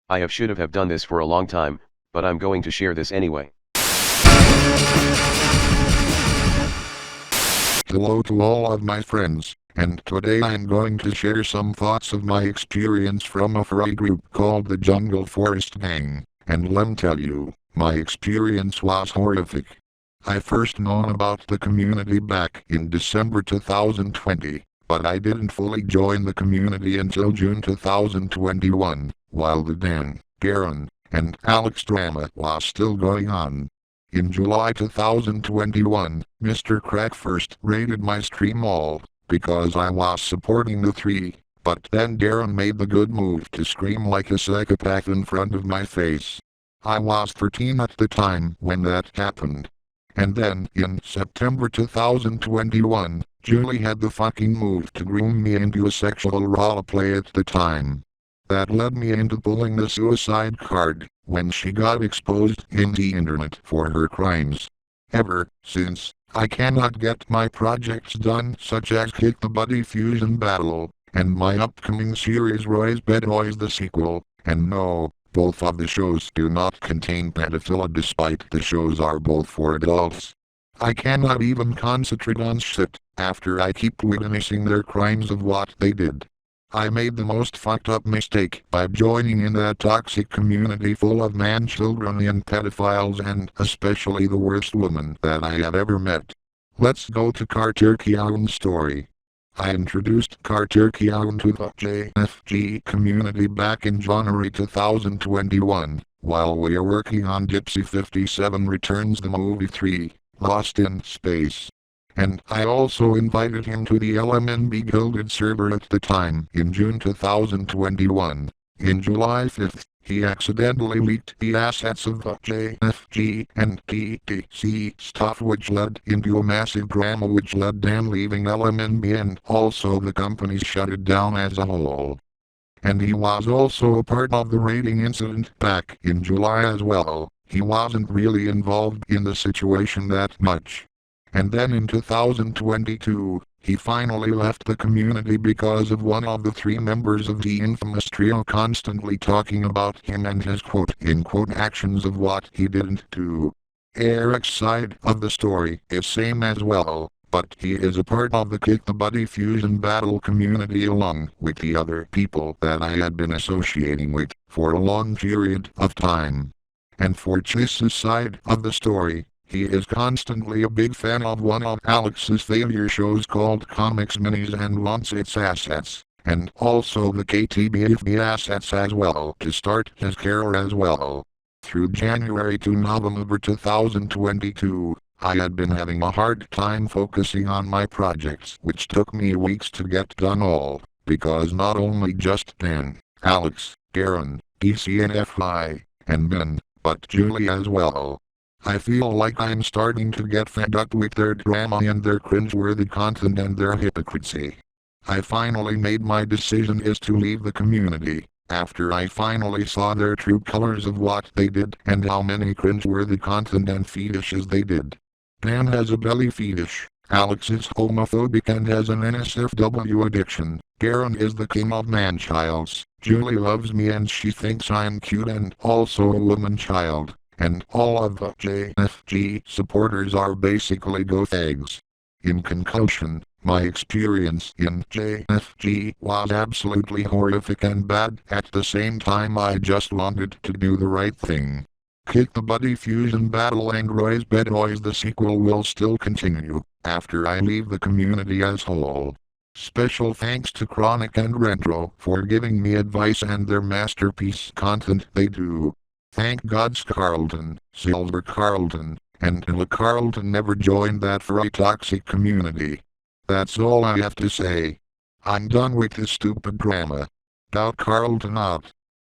I should have done this for a long time, but I'm going to share this anyway. Hello to all of my friends, and today I'm going to share some thoughts of my experience from a furry group called the Jungle Forest Gang, and let me tell you, my experience was horrific. I first known about the community back in December 2020, but I didn't fully join the community until June 2021, while the Dan, Garen, and Alex drama was still going on. In July 2021, Mr. Crack first raided my stream all, because I was supporting the three, but then Darren made the good move to scream like a psychopath in front of my face. I was 13 at the time when that happened. And then, in September 2021, Julie had the fucking move to groom me into a sexual roleplay at the time. That led me into pulling the suicide card, when she got exposed in the internet for her crimes. Ever since, I cannot get my projects done such as Kick the Buddy Fusion Battle, and my upcoming series Roy's Bed Boys the sequel, and no, both of the shows do not contain pedophilia despite the shows are both for adults. I cannot even concentrate on shit, after I keep witnessing their crimes of what they did. I made the most fucked up mistake by joining in that toxic community full of man-children and pedophiles and especially the worst woman that I have ever met. Let's go to Carterkiaun's story. I introduced Carterkiaun to the JFG community back in January 2021, while we are working on Gypsy 57 Returns the Movie 3, Lost in Space. And I also invited him to the LMNB Gilded server at the time, in June 2021. In July 5th, he accidentally leaked the assets of the JFG and TTC stuff which led into a massive drama which led Dan leaving LMNB and also the company shut it down as a whole. And he was also a part of the raiding incident back in July as well. He wasn't really involved in the situation that much. And then in 2022, he finally left the community because of one of the three members of the infamous trio constantly talking about him and his quote-unquote actions of what he didn't do. Eric's side of the story is same as well, but he is a part of the Kick the Buddy Fusion Battle community along with the other people that I had been associating with for a long period of time. And for Chase's side of the story, he is constantly a big fan of one of Alex's failure shows called Comics Minis and wants its assets, and also the KTBFB assets as well to start his career as well. Through January to November 2022, I had been having a hard time focusing on my projects which took me weeks to get done all, because not only just Dan, Alex, Garen, DCNFI, and Ben, but Julie as well. I feel like I'm starting to get fed up with their drama and their cringeworthy content and their hypocrisy. I finally made my decision is to leave the community, after I finally saw their true colors of what they did and how many cringeworthy content and fetishes they did. Dan has a belly fetish, Alex is homophobic and has an NSFW addiction, Garen is the king of man-childs, Julie loves me and she thinks I'm cute and also a woman-child. And all of the JFG supporters are basically goth eggs. In conclusion, my experience in JFG was absolutely horrific and bad. At the same time I just wanted to do the right thing. Kick the Buddy Fusion Battle and Roy's Bed Boys the sequel will still continue, after I leave the community as whole. Special thanks to Chronic and Rentro for giving me advice and their masterpiece content they do. Thank God Carlton, Silver Carlton, and Illa Carlton never joined that furry toxic community. That's all I have to say. I'm done with this stupid drama. Doubt Carlton out.